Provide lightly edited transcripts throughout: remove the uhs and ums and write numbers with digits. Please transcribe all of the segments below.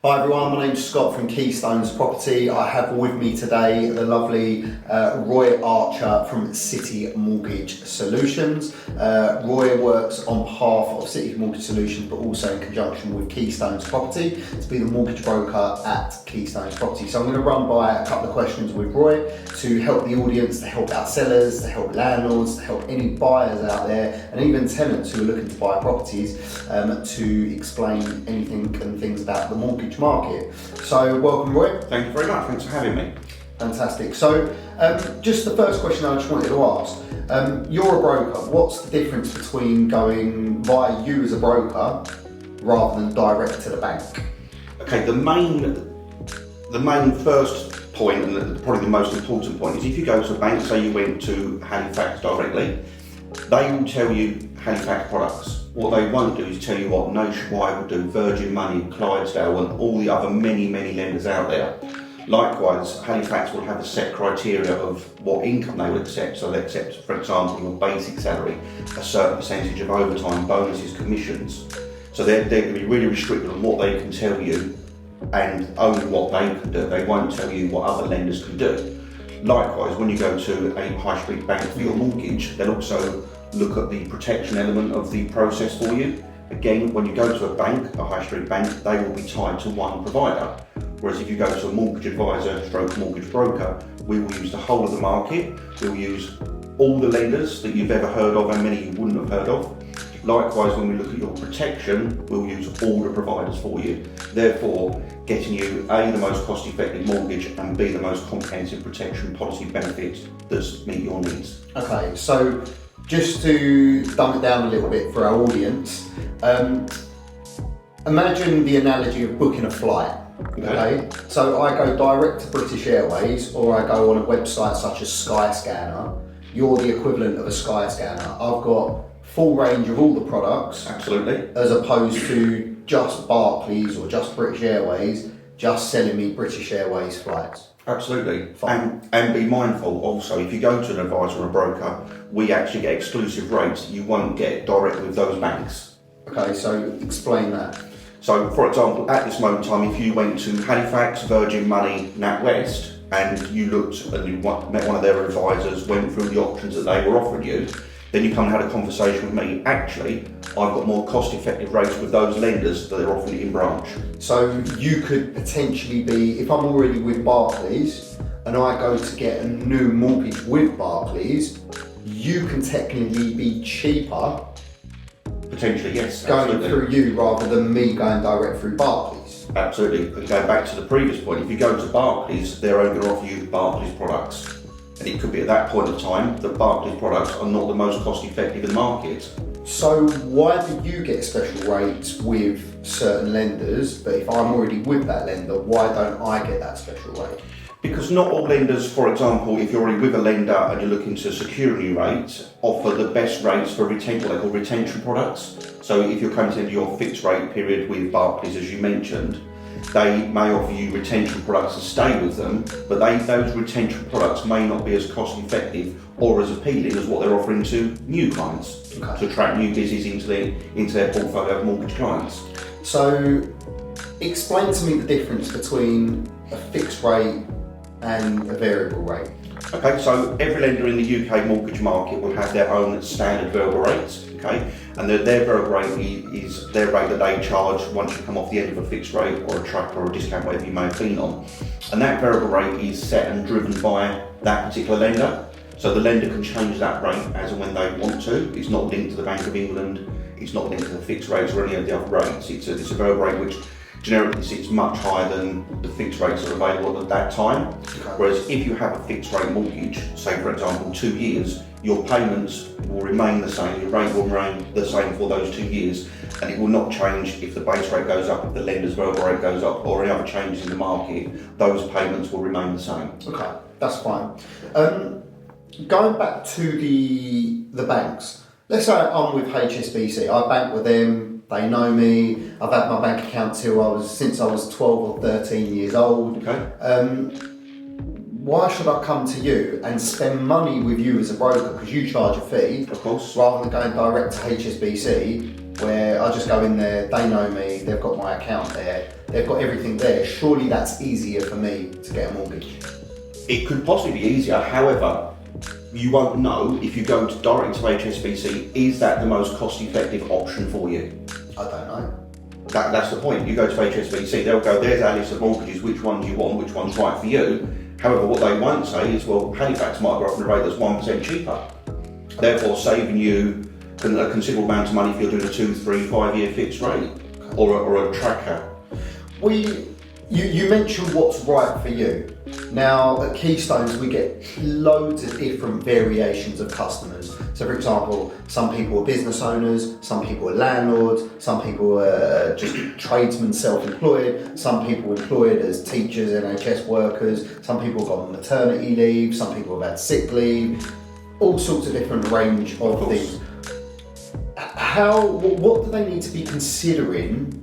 Hi everyone, my name's Scott from Keystones Property. I have with me today the lovely Roy Archer from City Mortgage Solutions. Roy works on behalf of City Mortgage Solutions but also in conjunction with Keystones Property to be the mortgage broker at Keystones Property. So I'm going to run by a couple of questions with Roy to help the audience, to help our sellers, to help landlords, to help any buyers out there and even tenants who are looking to buy properties to explain anything and things about the mortgage market. So welcome Roy. Thank you very much, thanks for having me. Fantastic. So just the first question I just wanted to ask, you're a broker, what's the difference between going via you as a broker rather than direct to the bank? Okay, the main first point and probably the most important point is if you go to a bank, say you went to Halifax directly, they will tell you Halifax products. What they won't do is tell you what Nationwide will do, Virgin Money, Clydesdale and all the other many lenders out there. Likewise, Halifax will have a set criteria of what income they will accept. So they accept, for example, your basic salary, a certain percentage of overtime, bonuses, commissions. So they're going to be really restricted on what they can tell you and only what they can do. They won't tell you what other lenders can do. Likewise, when you go to a high street bank for your mortgage, they'll also look at the protection element of the process for you. Again, when you go to a bank, a high street bank, they will be tied to one provider. Whereas if you go to a mortgage advisor stroke mortgage broker, we will use the whole of the market. We'll use all the lenders that you've ever heard of and many you wouldn't have heard of. Likewise, when we look at your protection, we'll use all the providers for you. Therefore, getting you A, the most cost-effective mortgage and B, the most comprehensive protection policy benefits that meet your needs. Okay, so just to dumb it down a little bit for our audience, imagine the analogy of booking a flight. Okay, so I go direct to British Airways or I go on a website such as Skyscanner. You're the equivalent of a Skyscanner. I've got full range of all the products. Absolutely. As opposed to just Barclays or just British Airways just selling me British Airways flights. Absolutely. And be mindful also, if you go to an advisor or a broker, we actually get exclusive rates you won't get directly with those banks. Okay, so explain that. So, for example, at this moment in time, if you went to Halifax, Virgin Money, NatWest, and you looked and you met one of their advisors, went through the options that they were offering you, then you come and had a conversation with me. Actually, I've got more cost-effective rates with those lenders that they're offering it in branch. So you could potentially be, if I'm already with Barclays and I go to get a new mortgage with Barclays, you can technically be cheaper. Potentially, yes. Going absolutely. through you rather than me going direct through Barclays. Absolutely. And going back to the previous point, if you go to Barclays, they're only going to offer you Barclays products. And it could be at that point of time that Barclays products are not the most cost effective in the market. So why do you get special rates with certain lenders, but if I'm already with that lender, why don't I get that special rate? Because not all lenders, for example, if you're already with a lender and you're looking to secure a new rate, offer the best rates for what they call retention products. So if you're coming to the end of your fixed rate period with Barclays, as you mentioned, they may offer you retention products to stay with them, but those retention products may not be as cost effective or as appealing as what they're offering to new clients to attract new business into their portfolio of mortgage clients. So explain to me the difference between a fixed rate and a variable rate. Okay, so every lender in the UK mortgage market will have their own standard variable rates, okay? And their variable rate is their rate that they charge once you come off the end of a fixed rate or a track or a discount, whatever you may have been on. And that variable rate is set and driven by that particular lender. So the lender can change that rate as and when they want to. It's not linked to the Bank of England, it's not linked to the fixed rates or any of the other rates. It's a variable rate which generically sits much higher than the fixed rates that are available at that time. Whereas if you have a fixed rate mortgage, say for example 2 years, your payments will remain the same, your rate will remain the same for those 2 years, and it will not change if the base rate goes up, if the lender's variable rate goes up, or any other changes in the market, those payments will remain the same. Okay, that's fine. Going back to the banks, let's say I'm with HSBC, I bank with them, they know me, I've had my bank account since I was 12 or 13 years old. Okay. Why should I come to you and spend money with you as a broker, because you charge a fee, Of course. rather than going direct to HSBC where I just go in there, they know me, they've got my account there, they've got everything there. Surely that's easier for me to get a mortgage. It could possibly be easier, however, you won't know if you go directly to HSBC, is that the most cost-effective option for you? I don't know. That's the point. You go to HSBC, they'll go, there's our list of mortgages, which ones you want, which one's right for you. However, what they won't say is, well, Halifax might go up at a rate that's 1% cheaper, therefore saving you a considerable amount of money if you're doing a 2, 3, 5 year fixed rate or a tracker. You mentioned what's right for you. Now at Keystones we get loads of different variations of customers. So for example, some people are business owners, some people are landlords, some people are just tradesmen self-employed, some people employed as teachers, NHS workers, some people have got on maternity leave, some people have had sick leave, all sorts of different range of things. What do they need to be considering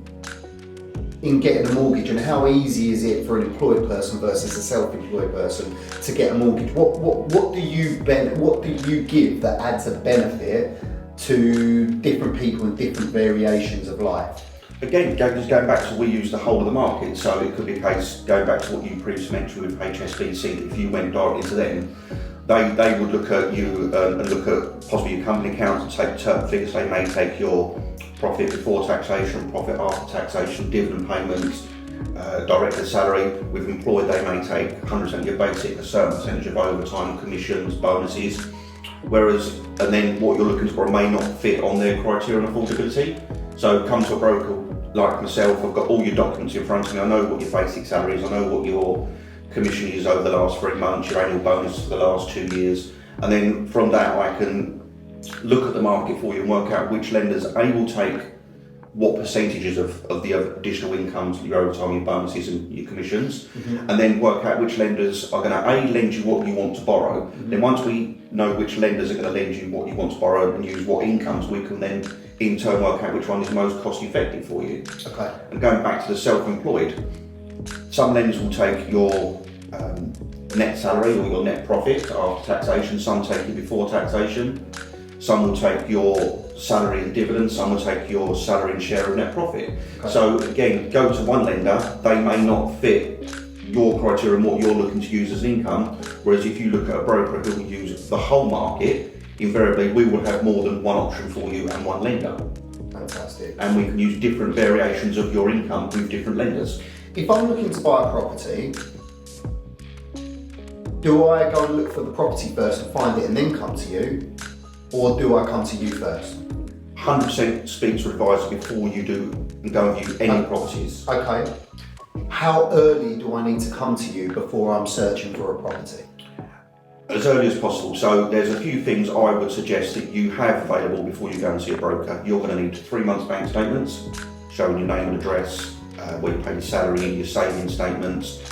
in getting a mortgage, and how easy is it for an employed person versus a self-employed person to get a mortgage? What do you give that adds a benefit to different people and different variations of life? Again, just going back to, we use the whole of the market, so it could be a case, going back to what you previously mentioned with HSBC, that if you went directly to them, they would look at you and look at possibly your company accounts and take certain figures. They may take your profit before taxation, profit after taxation, dividend payments, director salary. With employed, they may take 100% of your basic, a certain percentage of overtime, commissions, bonuses. Whereas, and then what you're looking for may not fit on their criteria and affordability. So come to a broker like myself, I've got all your documents in front of me, I know what your basic salary is, I know what your commission is over the last 3 months, your annual bonus for the last 2 years, and then from that I can look at the market for you and work out which lenders will take what percentages of the additional incomes, your overtime, your bonuses and your commissions, and then work out which lenders are going to lend you what you want to borrow. Then once we know which lenders are going to lend you what you want to borrow and use what incomes, we can then in turn work out which one is most cost effective for you. Okay. And going back to the self-employed, some lenders will take your net salary or your net profit after taxation, some take it before taxation, some will take your salary and dividends, some will take your salary and share of net profit. Okay. So again, go to one lender, they may not fit your criteria and what you're looking to use as income, whereas if you look at a broker who will use the whole market, invariably we will have more than one option for you and one lender. Fantastic. And we can use different variations of your income with different lenders. If I'm looking to buy a property, do I go and look for the property first and find it and then come to you? Or do I come to you first? 100% speak to an advisor before you do and go and view any properties. Okay. How early do I need to come to you before I'm searching for a property? As early as possible. So there's a few things I would suggest that you have available before you go and see a broker. You're going to need 3 months bank statements showing your name and address, where you pay your salary, your savings statements.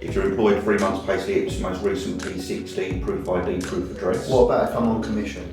If you're employed, 3 months pay slips, most recent P60, proof of ID, proof of address. What about if I'm on commission?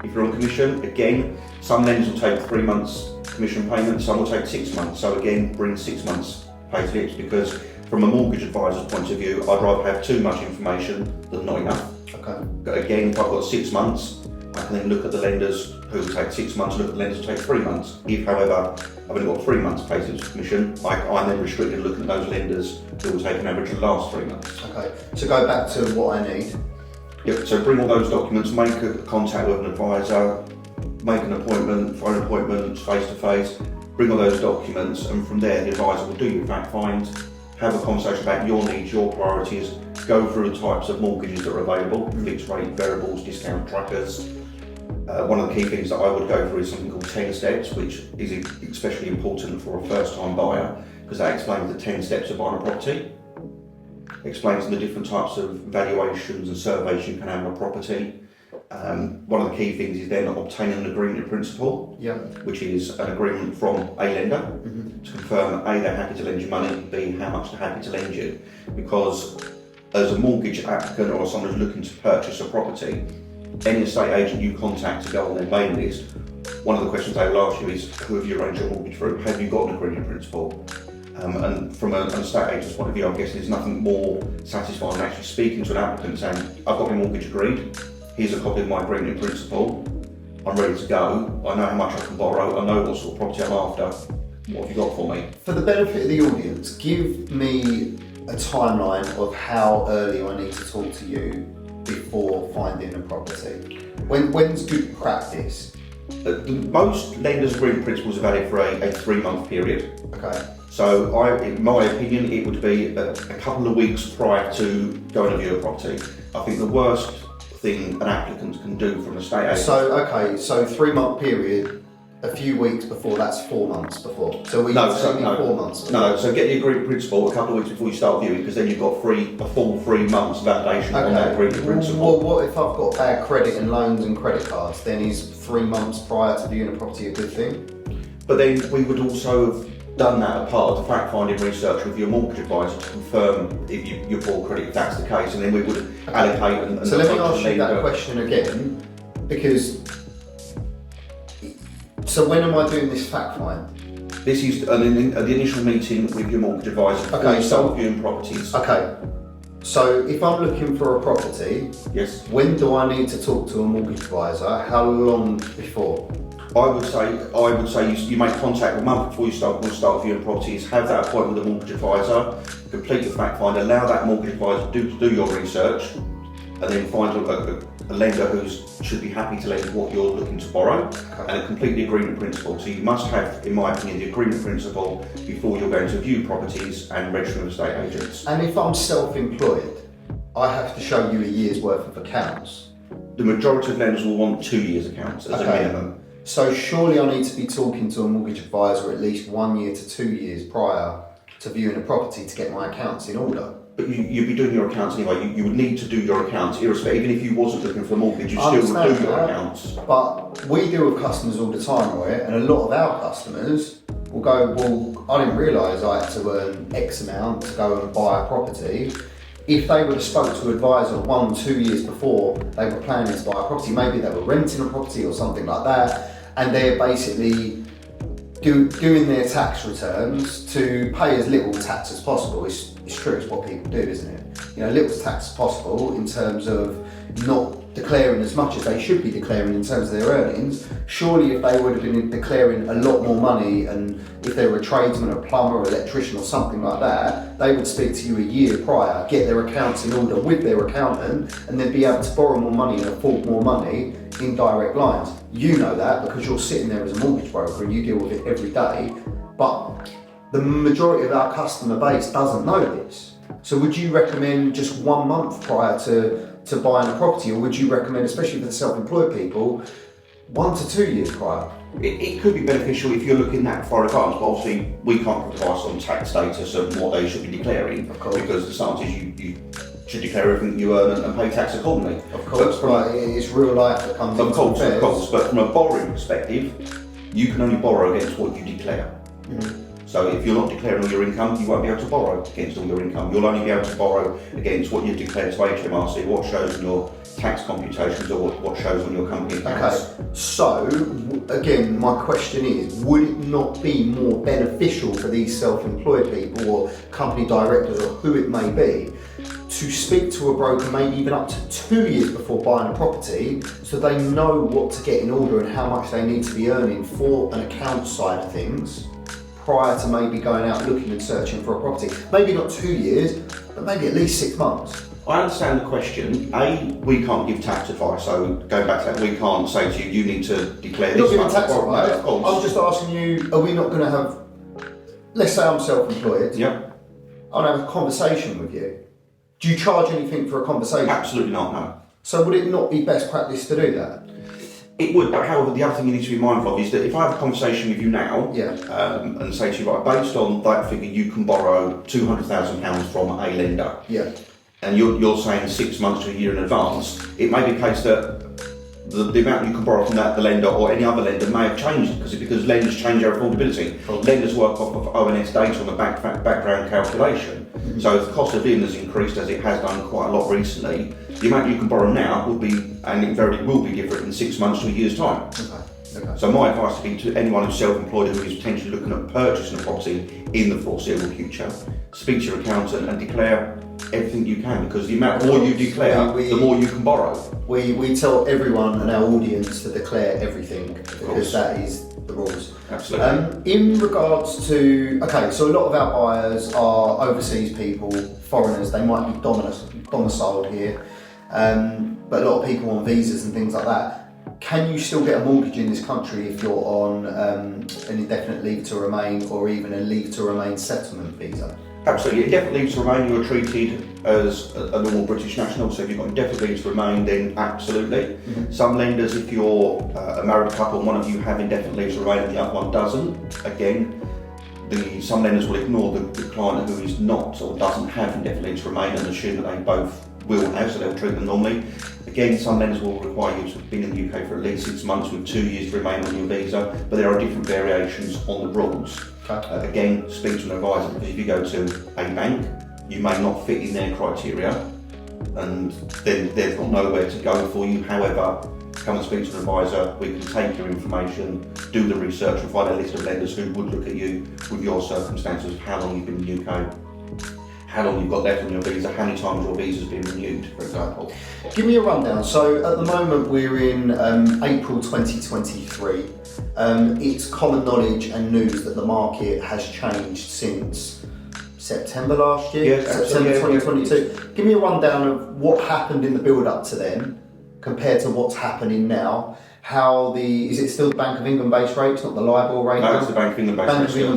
If you're on commission, again, some lenders will take 3 months commission payment, some will take 6 months. So again, bring 6 months pay slips, because from a mortgage advisor's point of view, I'd rather have too much information than not enough. Okay. But again, if I've got 6 months, I can then look at the lenders who will take 6 months, look at the lenders who take 3 months. If, however, I've only got 3 months pay slips of commission, I'm then restricted to looking at those lenders who will take an average of the last 3 months. Okay, so go back to what I need. Yep, so bring all those documents, make a contact with an advisor, make an appointment, phone appointments, face-to-face, bring all those documents, and from there the advisor will do your fact find, have a conversation about your needs, your priorities, go through the types of mortgages that are available, fixed rate, variables, discount trackers. One of the key things that I would go through is something called 10 steps, which is especially important for a first-time buyer, because that explains the 10 steps of buying a property. Explains the different types of valuations and surveys you can have on a property. One of the key things is then obtaining an agreement in principle, which is an agreement from a lender to confirm A, they're happy to lend you money, B, how much they're happy to lend you. Because as a mortgage applicant or someone who's looking to purchase a property, any estate agent you contact to go on their mailing list, one of the questions they will ask you is, who have you arranged your mortgage through? Have you got an agreement in principle? And from an estate agent's point of view, I'm guessing there's nothing more satisfying than actually speaking to an applicant saying, I've got my mortgage agreed, here's a copy of my agreement in principle, I'm ready to go, I know how much I can borrow, I know what sort of property I'm after. What have you got for me? For the benefit of the audience, give me a timeline of how early I need to talk to you before finding a property. When's good practice? Most lenders' agreement principles are valid for a 3-month period. Okay. So, in my opinion, it would be a couple of weeks prior to going to view a property. I think the worst thing an applicant can do from a estate agent. So 3-month period, a few weeks before, that's 4 months before. So we no, 4 months before. No, so get the agreement principle a couple of weeks before you start viewing, because then you've got a full 3 months validation on that agreement principle. Well, what if I've got bad credit and loans and credit cards? Then is 3 months prior to viewing a property a good thing? But then we would also have done that as part of the fact-finding research with your mortgage advisor to confirm if your poor credit, if that's the case, and then we would allocate and so let me ask you that question again, because so when am I doing this fact find? This is the initial meeting with your mortgage advisor before you start viewing properties. Okay, so if I'm looking for a property, yes, when do I need to talk to a mortgage advisor? How long before? I would say you make contact a month before you start viewing properties. Have that appointment with the mortgage advisor, complete the fact find, allow that mortgage advisor to do your research, and then find a lender who should be happy to lend what you're looking to borrow, and complete the agreement principle. So you must have, in my opinion, the agreement principle before you're going to view properties and register with estate agents. And if I'm self-employed, I have to show you a year's worth of accounts. The majority of lenders will want 2 years accounts as a minimum. So surely I need to be talking to a mortgage advisor at least 1 year to 2 years prior to viewing a property to get my accounts in order. But you'd be doing your accounts anyway. You would need to do your accounts irrespective. Even if you wasn't looking for a mortgage, you still would do your accounts. But we deal with customers all the time, right? And a lot of our customers will go, well, I didn't realise I had to earn X amount to go and buy a property. If they would have spoke to an advisor 1-2 years before they were planning to buy a property, maybe they were renting a property or something like that, and they're basically doing their tax returns to pay as little tax as possible. It's true, it's what people do, isn't it? You know, little tax as possible in terms of not declaring as much as they should be declaring in terms of their earnings. Surely if they would have been declaring a lot more money, and if they were a tradesman, a plumber, or electrician or something like that, they would speak to you a year prior, get their accounts in order with their accountant, and then be able to borrow more money and afford more money in direct lines. You know that because you're sitting there as a mortgage broker and you deal with it every day, but the majority of our customer base doesn't know this. So would you recommend just 1 month prior to buying a property, or would you recommend, especially for the self-employed people, 1 to 2 years prior? It could be beneficial if you're looking that far advance, but obviously we can't put advice on tax status and what they should be declaring, because the stance is you should declare everything you earn and pay tax accordingly. Of course, but it's real life that comes into affairs. Of course, but from a borrowing perspective, you can only borrow against what you declare. Mm-hmm. So if you're not declaring all your income, you won't be able to borrow against all your income. You'll only be able to borrow against what you've declared to HMRC, what shows in your tax computations, or what shows on your company accounts. Okay, so again, my question is, would it not be more beneficial for these self-employed people or company directors or who it may be to speak to a broker maybe even up to 2 years before buying a property, so they know what to get in order and how much they need to be earning for an account side of things, prior to maybe going out looking and searching for a property? Maybe not 2 years, but maybe at least 6 months. I understand the question. We can't give tax advice, so going back to that, we can't say to you need to declare this. Not giving tax advice. Of course. I'm just asking you, are we not going to have, let's say I'm self-employed, Yep. I'll have a conversation with you. Do you charge anything for a conversation? Absolutely not, no. So would it not be best practice to do that? It would, but however, the other thing you need to be mindful of is that if I have a conversation with you now, and say to you, right, based on that figure, you can borrow £200,000 from a lender. Yeah. And you're saying 6 months to a year in advance, it may be the case that the amount you can borrow from the lender or any other lender may have changed because lenders change their affordability. Lenders work off of ONS data on the background calculation. Mm-hmm. So if the cost of living has increased, as it has done quite a lot recently, the amount you can borrow now will be, and it very will be different in 6 months to a year's time. Okay. So my advice would be to anyone who's self-employed who is potentially looking at purchasing a property in the foreseeable future, speak to your accountant and declare everything you can, because the amount more you declare, the more you can borrow. We tell everyone in our audience to declare everything, because that is the rules. Absolutely. In regards to, okay, so a lot of our buyers are overseas people, foreigners. They might be domiciled here, but a lot of people on visas and things like that. Can you still get a mortgage in this country if you're on an indefinite leave to remain or even a leave to remain settlement visa? Absolutely. Indefinite leave to remain, you are treated as a normal British national, so if you've got indefinite leave to remain, then absolutely. Some lenders, if you're a married couple and one of you have indefinite leave to remain and the other one doesn't, again, some lenders will ignore the client who is not or doesn't have indefinite leave to remain and assume that they both will have, so they'll treat them normally. Again, some lenders will require you to have been in the UK for at least 6 months with 2 years to remain on your visa, but there are different variations on the rules. Again, speak to an advisor, because if you go to a bank, you may not fit in their criteria, and then they've got nowhere to go for you. However, come and speak to an advisor. We can take your information, do the research, and find a list of lenders who would look at you with your circumstances, how long you've been in the UK, how long you've got left on your visa, how many times your visa's been renewed, for example. Give me a rundown. So at the moment we're in April 2023. It's common knowledge and news that the market has changed since September last year, September 2022. Give me a rundown of what happened in the build-up to then compared to what's happening now. Is it still the Bank of England base rates, not the LIBOR rate? No, it's the Bank of England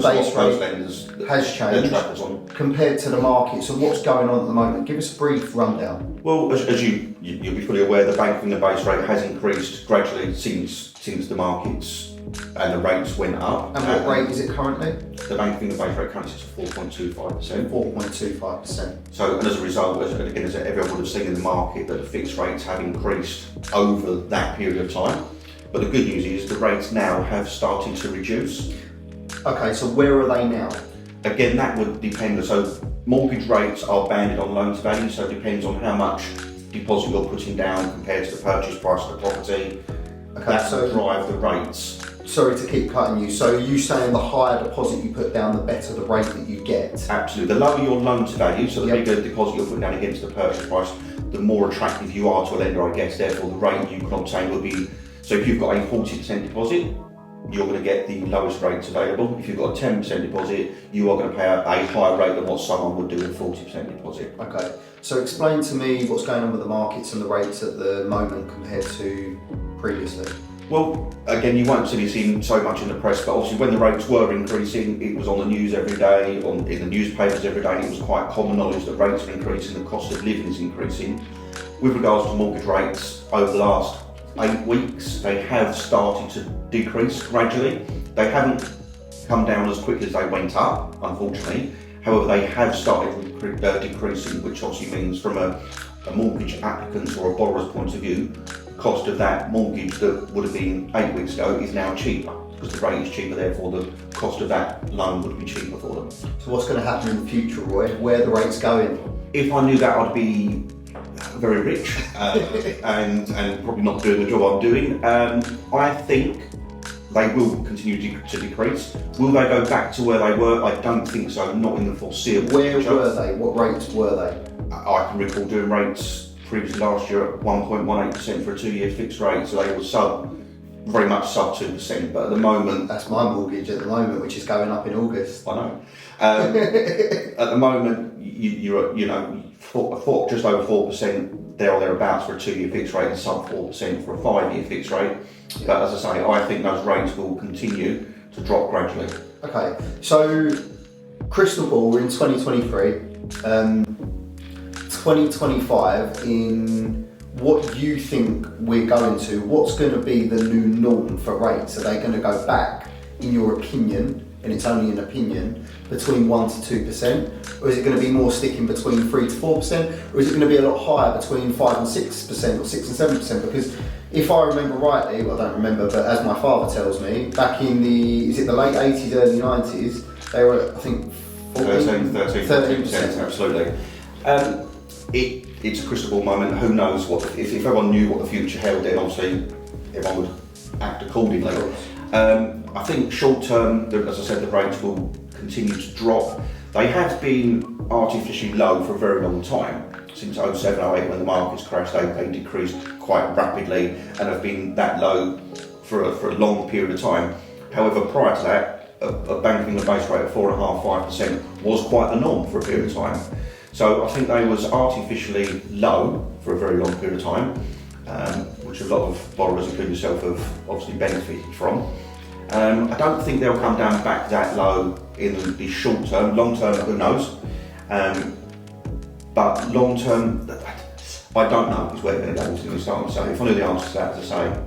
base rate has changed compared to the market. So what's going on at the moment? Give us a brief rundown. Well, as you'll be fully aware, the Bank of England base rate has increased gradually since the markets and the rates went up. And what rate is it currently? The Bank of England base rate currently sits at 4.25%. 4.25%. So, and as a result, as everyone would have seen in the market, that the fixed rates have increased over that period of time. But the good news is the rates now have started to reduce. Okay, so where are they now? Again, that would depend. So mortgage rates are banded on loan to value, so it depends on how much deposit you're putting down compared to the purchase price of the property. Okay, that will drive the rates. Sorry to keep cutting you. So are you saying the higher deposit you put down, the better the rate that you get? Absolutely. The lower your loan to value, so the bigger deposit you're putting down against the purchase price, the more attractive you are to a lender, I guess. Therefore, the rate you can obtain will be. So if you've got a 40% deposit, you're going to get the lowest rates available. If you've got a 10% deposit, you are going to pay a higher rate than what someone would do with a 40% deposit. Okay. So explain to me what's going on with the markets and the rates at the moment compared to previously. Well, again, you won't see this in so much in the press, but obviously when the rates were increasing, it was on the news every day, in the newspapers every day, and it was quite common knowledge that rates are increasing, the cost of living is increasing. With regards to mortgage rates, over the last 8 weeks, they have started to decrease gradually. They haven't come down as quickly as they went up, unfortunately. However, they have started decreasing, which obviously means from a mortgage applicant's or a borrower's point of view, the cost of that mortgage that would have been 8 weeks ago is now cheaper, because the rate is cheaper, therefore the cost of that loan would be cheaper for them. So what's going to happen in the future, Roy? Where are the rates going? If I knew that, I'd be very rich and probably not doing the job I'm doing. I think they will continue to decrease. Will they go back to where they were? I don't think so, not in the foreseeable future. Where were they? What rates were they? I can recall doing rates previously last year at 1.18% for a 2-year fixed rate, so they were very much sub 2%, but at the moment... That's my mortgage at the moment, which is going up in August. I know. At the moment, you're just over 4% there or thereabouts for a 2-year fixed rate and sub 4% for a 5-year fixed rate. Yeah. But as I say, I think those rates will continue to drop gradually. Okay, so crystal ball, we're in 2023. 2025, in what you think we're going to, what's going to be the new norm for rates? Are they going to go back, in your opinion, and it's only an opinion, between 1 to 2%? Or is it going to be more sticking between 3 to 4%? Or is it going to be a lot higher between 5 and 6% or 6 and 7%? Because if I remember rightly, well, I don't remember, but as my father tells me, back in the late 80s, early 90s, they were, I think, 13%, absolutely. It's a crystal ball moment. Who knows if everyone knew what the future held, then obviously everyone would act accordingly. I think short term, as I said, the rates will continue to drop. They have been artificially low for a very long time. Since 07, 08, when the markets crashed, they decreased quite rapidly and have been that low for a long period of time. However, prior to that, a banking and base rate of 4.5–5% was quite the norm for a period of time. So I think they was artificially low for a very long period of time, which a lot of borrowers, including yourself, have obviously benefited from. I don't think they'll come down back that low in the short term. Long term, who knows? But long term, I don't know is where they're going to start. So if I knew the answer to that, as I say,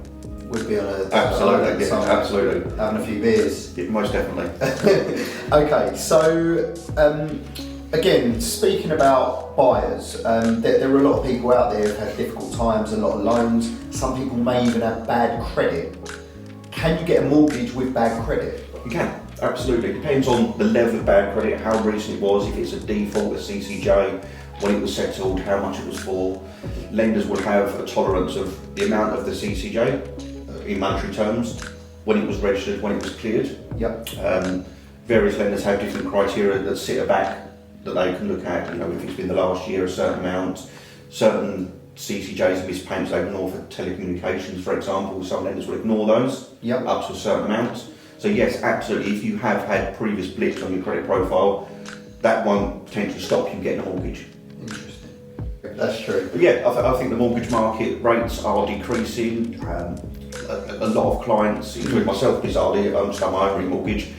we'd be on a absolutely, absolutely having a few beers. Yeah, most definitely. Okay, so again, speaking about buyers, there are a lot of people out there who've had difficult times, a lot of loans. Some people may even have bad credit. Can you get a mortgage with bad credit? You can, absolutely. It depends on the level of bad credit, how recent it was, if it's a default, a CCJ, when it was settled, how much it was for. Lenders will have a tolerance of the amount of the CCJ in monetary terms, when it was registered, when it was cleared. Yep. Various lenders have different criteria that sit back that they can look at. You know, if it's been the last year, a certain amount, certain CCJs and missed payments they ignore for telecommunications, for example. Some lenders will ignore those up to a certain amount. So yes, absolutely. If you have had previous blips on your credit profile, that won't potentially stop you getting a mortgage. Interesting. That's true. But yeah, I think the mortgage market rates are decreasing. A lot of clients, including myself, bizarrely, I'm still my own remortgage,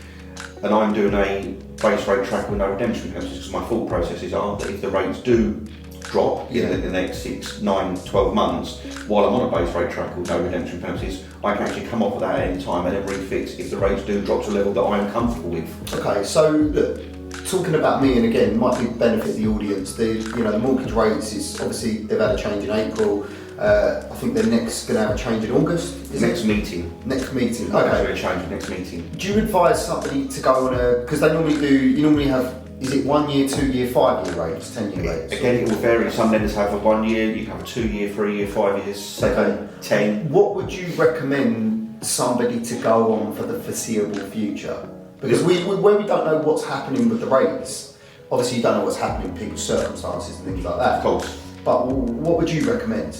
and I'm doing a base rate tracker with no redemption penalties, because my thought processes are that if the rates do drop in the next 6, 9, 12 months, while I'm on a base rate tracker with no redemption penalties, I can actually come off of that at any time and then refix if the rates do drop to a level that I'm comfortable with. Okay, so look, talking about me, and again, might be benefit the audience. The mortgage rates is obviously they've had a change in April. I think they're next going to have a change in August. Next meeting. Okay. A change next meeting. Do you advise somebody to go on because they normally do? You normally have. Is it 1 year, 2 year, 5 year rates, 10 year rates? Again, it will vary. Some lenders have a 1 year, you can have a 2 year, 3 year, 5 years, 7, 10. What would you recommend somebody to go on for the foreseeable future? Because where we don't know what's happening with the rates, obviously you don't know what's happening in people's circumstances and things like that. Of course. But what would you recommend?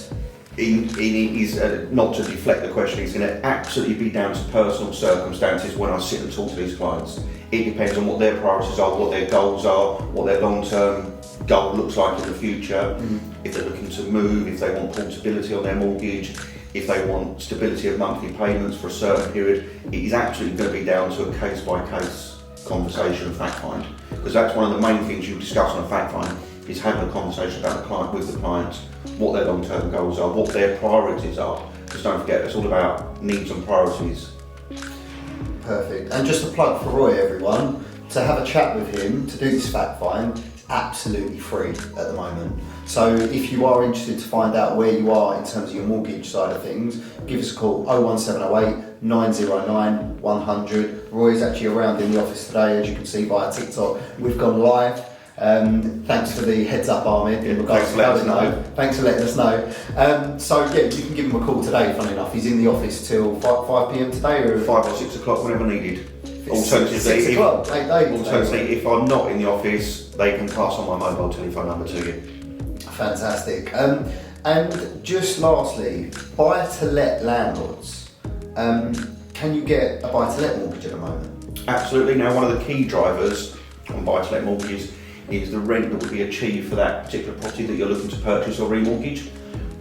It is not to deflect the question, it's going to absolutely be down to personal circumstances when I sit and talk to these clients. It depends on what their priorities are, what their goals are, what their long-term goal looks like in the future, if they're looking to move, if they want portability on their mortgage, if they want stability of monthly payments for a certain period. It is absolutely going to be down to a case-by-case conversation and fact find, because that's one of the main things you discuss on a fact find, is having a conversation about the client with the client, what their long-term goals are, what their priorities are. Because don't forget, it's all about needs and priorities. Perfect. And just a plug for Roy, everyone, to have a chat with him, to do this fact find, it's absolutely free at the moment. So if you are interested to find out where you are in terms of your mortgage side of things, give us a call, 01708 909 100. Roy is actually around in the office today, as you can see via TikTok. We've gone live. Thanks for the heads up, Ahmed, in regards to letting us know. Thanks for letting us know. So yeah, you can give him a call today, funny enough. He's in the office till 5 p.m. today, or 5 or 6 o'clock, whenever needed. Alternatively, 6 o'clock, late day. Alternatively, if I'm not in the office, they can pass on my mobile telephone number to you. Fantastic. And just lastly, buy-to-let landlords. Can you get a buy-to-let mortgage at the moment? Absolutely. Now, one of the key drivers on buy-to-let mortgages is the rent that will be achieved for that particular property that you're looking to purchase or remortgage.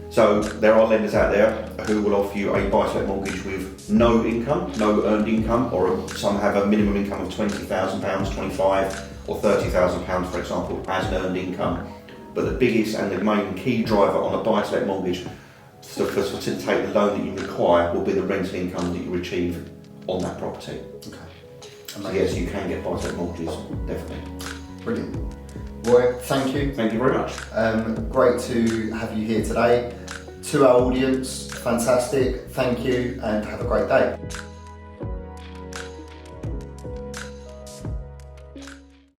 So there are lenders out there who will offer you a buy-to-let mortgage with no income, no earned income, or some have a minimum income of £20,000, £25,000 or £30,000, for example, as an earned income. But the biggest and the main key driver on a buy-to-let mortgage to facilitate the loan that you require will be the rental income that you achieve on that property. Okay. So yes, you can get buy-to-let mortgages, definitely. Brilliant. Roy, thank you. Thank you very much. Great to have you here today. To our audience, fantastic. Thank you and have a great day.